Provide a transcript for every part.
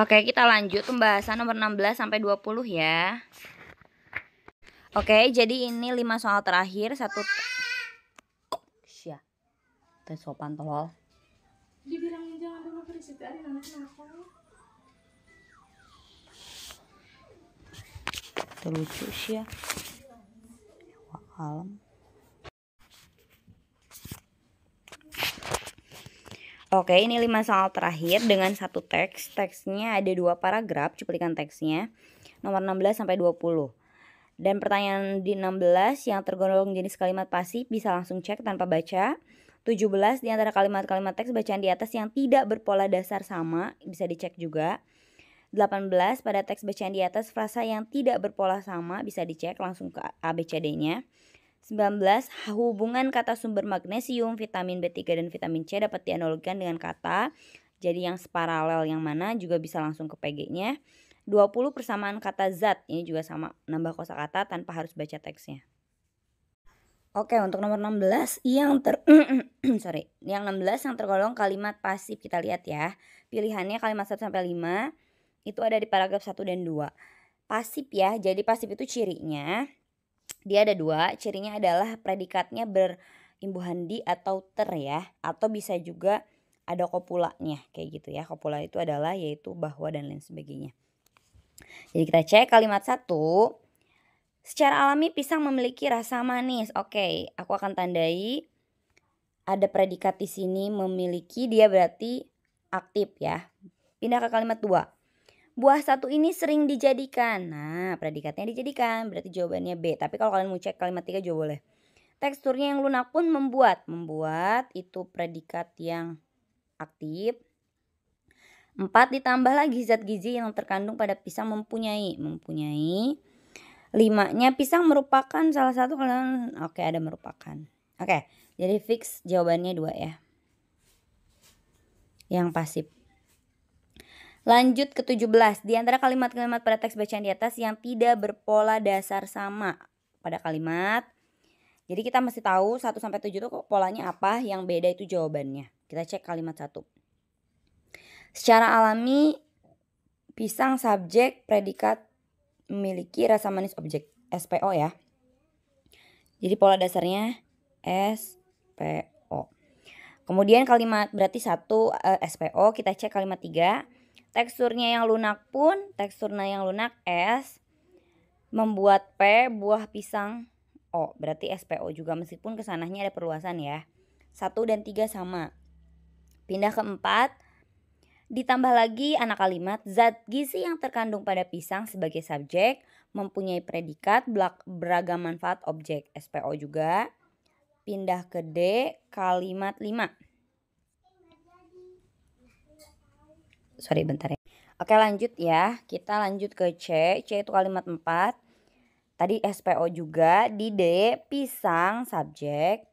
Oke, kita lanjut pembahasan nomor 16 sampai 20 ya. Oke, jadi ini 5 soal terakhir, satu sopan tolol. Dibilangin jangan dulu berisik, ada anak kenapa? Terlucu sih ya. Alam. Oke, ini 5 soal terakhir dengan satu teks. Teksnya ada 2 paragraf, cuplikan teksnya. Nomor 16 sampai 20. Dan pertanyaan di 16 yang tergolong jenis kalimat pasif bisa langsung cek tanpa baca. 17 di antara kalimat-kalimat teks bacaan di atas yang tidak berpola dasar sama, bisa dicek juga. 18 pada teks bacaan di atas frasa yang tidak berpola sama, bisa dicek langsung ke ABCD-nya. 19 hubungan kata sumber magnesium, vitamin B3 dan vitamin C dapat dianalogikan dengan kata. Jadi yang separalel yang mana juga bisa langsung ke PG-nya. 20 persamaan kata zat, ini juga sama, nambah kosakata tanpa harus baca teksnya. Oke, untuk nomor 16 yang yang 16 yang tergolong kalimat pasif, kita lihat ya. Pilihannya kalimat 1 sampai 5 itu ada di paragraf 1 dan 2. Pasif ya. Jadi pasif itu cirinya dia ada 2. Cirinya adalah predikatnya berimbuhan di atau ter ya, atau bisa juga ada kopulanya kayak gitu ya. Kopula itu adalah yaitu, bahwa dan lain sebagainya. Jadi kita cek kalimat 1. Secara alami pisang memiliki rasa manis. Oke, aku akan tandai ada predikat di sini memiliki, dia berarti aktif ya. Pindah ke kalimat 2. Buah satu ini sering dijadikan. Nah, predikatnya dijadikan, berarti jawabannya B. Tapi kalau kalian mau cek kalimat 3 juga boleh. Teksturnya yang lunak pun membuat. Membuat itu predikat yang aktif. 4 ditambah lagi zat gizi yang terkandung pada pisang mempunyai. 5-nya pisang merupakan salah satu kalian. Oke, ada merupakan. Oke, jadi fix jawabannya 2 ya. Yang pasif. Lanjut ke 17. Di antara kalimat-kalimat pada teks bacaan di atas yang tidak berpola dasar sama pada kalimat. Jadi kita mesti tahu 1 sampai 7 itu polanya apa, yang beda itu jawabannya. Kita cek kalimat 1. Secara alami pisang subjek predikat memiliki rasa manis objek, SPO ya. Jadi pola dasarnya SPO. Kemudian kalimat berarti 1 SPO, kita cek kalimat 3. Teksturnya yang lunak pun, teksturnya yang lunak S, membuat P buah pisang O, berarti SPO juga meskipun kesananya ada perluasan ya. 1 dan 3 sama. Pindah ke 4. Ditambah lagi anak kalimat zat gizi yang terkandung pada pisang sebagai subjek mempunyai predikat beragam manfaat objek, SPO juga. Pindah ke D, kalimat 5. Sorry bentar ya. Oke, lanjut ya. Kita lanjut ke C. C itu kalimat 4. Tadi SPO juga. Di D, pisang subjek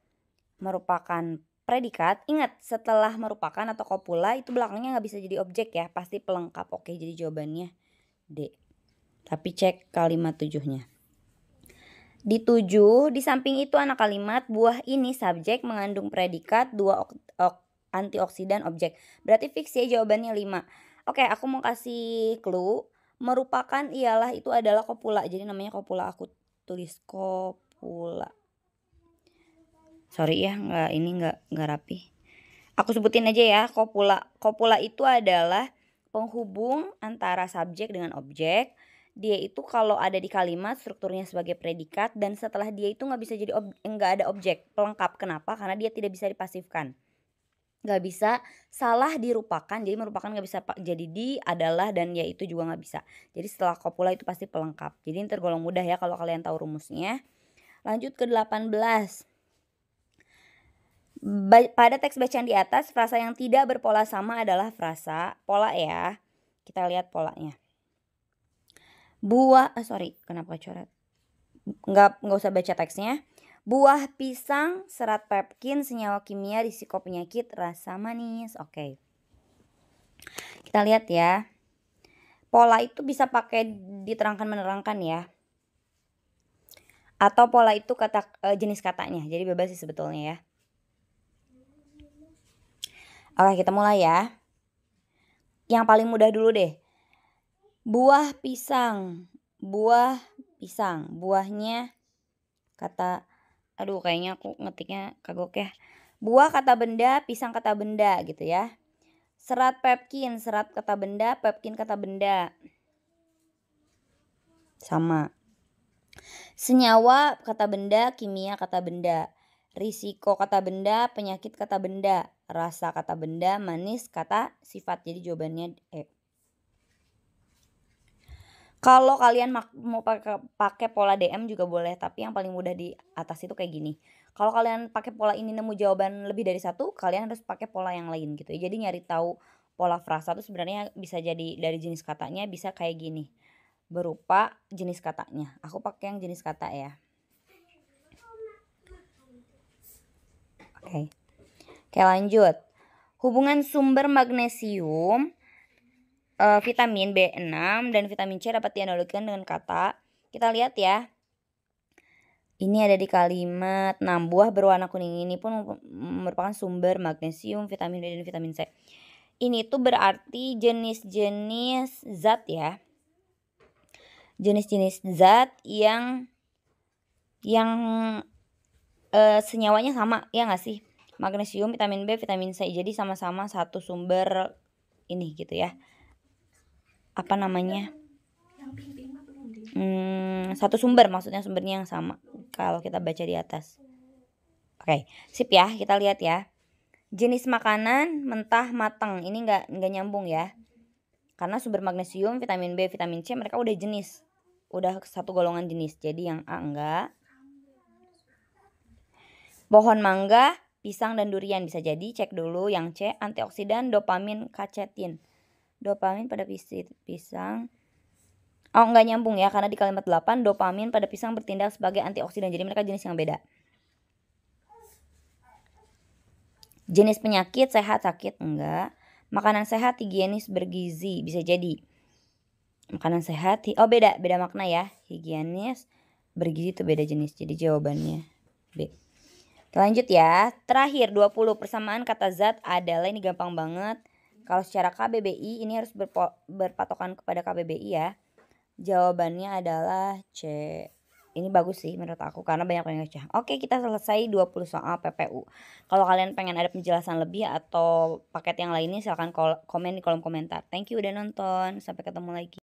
merupakan predikat. Ingat, setelah merupakan atau kopula itu belakangnya nggak bisa jadi objek ya. Pasti pelengkap. Oke, jadi jawabannya D. Tapi cek kalimat 7-nya. Di 7, di samping itu anak kalimat buah ini subjek mengandung predikat 2 antioksidan objek. Berarti fix ya jawabannya 5. Oke, aku mau kasih clue. Merupakan ialah itu adalah kopula. Jadi namanya kopula, aku tulis kopula. Sorry ya, nggak rapi. Aku sebutin aja ya, kopula. Kopula itu adalah penghubung antara subjek dengan objek. Dia itu kalau ada di kalimat strukturnya sebagai predikat dan setelah dia itu nggak bisa jadi nggak ada objek pelengkap. Kenapa? Karena dia tidak bisa dipasifkan. Nggak bisa salah dirupakan, jadi merupakan nggak bisa jadi di, adalah, dan ya itu juga nggak bisa. Jadi setelah kopula itu pasti pelengkap. Jadi ini tergolong mudah ya kalau kalian tahu rumusnya. Lanjut ke 18. Pada teks bacaan di atas, frasa yang tidak berpola sama adalah frasa pola ya. Kita lihat polanya. Kenapa coret? Nggak usah baca teksnya. Buah pisang, serat pepkin, senyawa kimia, risiko penyakit, rasa manis. Oke. Kita lihat ya. Pola itu bisa pakai diterangkan menerangkan ya. Atau pola itu jenis katanya. Jadi bebas sih sebetulnya ya. Oke, kita mulai ya. Yang paling mudah dulu deh. Buah pisang. Buah pisang. Buahnya kata, aduh kayaknya aku ngetiknya kagok ya. Buah kata benda, pisang kata benda gitu ya. Serat pepkin, serat kata benda, pepkin kata benda. Sama. Senyawa kata benda, kimia kata benda. Risiko kata benda, penyakit kata benda. Rasa kata benda, manis kata sifat. Jadi jawabannya E. Kalau kalian mau pakai pola DM juga boleh, tapi yang paling mudah di atas itu kayak gini. Kalau kalian pakai pola ini nemu jawaban lebih dari satu, kalian harus pakai pola yang lain gitu ya. Jadi nyari tahu pola frasa itu sebenarnya bisa jadi dari jenis katanya, bisa kayak gini. Berupa jenis katanya. Aku pakai yang jenis kata ya. Oke. Oke, lanjut. Hubungan sumber magnesium, vitamin B6 dan vitamin C dapat dianalogikan dengan kata. Kita lihat ya. Ini ada di kalimat 6. Buah berwarna kuning ini pun merupakan sumber magnesium, vitamin B dan vitamin C. Ini tuh berarti jenis-jenis zat ya. Jenis-jenis zat yang senyawanya sama, ya nggak sih? Magnesium, vitamin B, vitamin C. Jadi sama-sama satu sumber ini gitu ya. Apa namanya? Satu sumber, maksudnya sumbernya yang sama kalau kita baca di atas. Oke, sip ya, kita lihat ya. Jenis makanan mentah matang. Ini nggak nyambung ya. Karena sumber magnesium, vitamin B, vitamin C mereka udah jenis. Udah satu golongan jenis. Jadi yang A enggak. Pohon mangga, pisang dan durian bisa jadi. Cek dulu yang C, antioksidan, dopamin, kacetin. Dopamin pada pisang. Oh, enggak nyambung ya, karena di kalimat 8 dopamin pada pisang bertindak sebagai antioksidan. Jadi mereka jenis yang beda. Jenis penyakit, sehat, sakit, enggak. Makanan sehat, higienis, bergizi, bisa jadi. Makanan sehat, beda makna ya. Higienis, bergizi itu beda jenis. Jadi jawabannya B. Kita lanjut ya. Terakhir 20 persamaan kata zat adalah, ini gampang banget. Kalau secara KBBI ini harus berpatokan kepada KBBI ya. Jawabannya adalah C. Ini bagus sih menurut aku karena banyak yang ngeceh. Oke, kita selesai 20 soal PPU. Kalau kalian pengen ada penjelasan lebih atau paket yang lainnya silahkan komen di kolom komentar. Thank you udah nonton. Sampai ketemu lagi.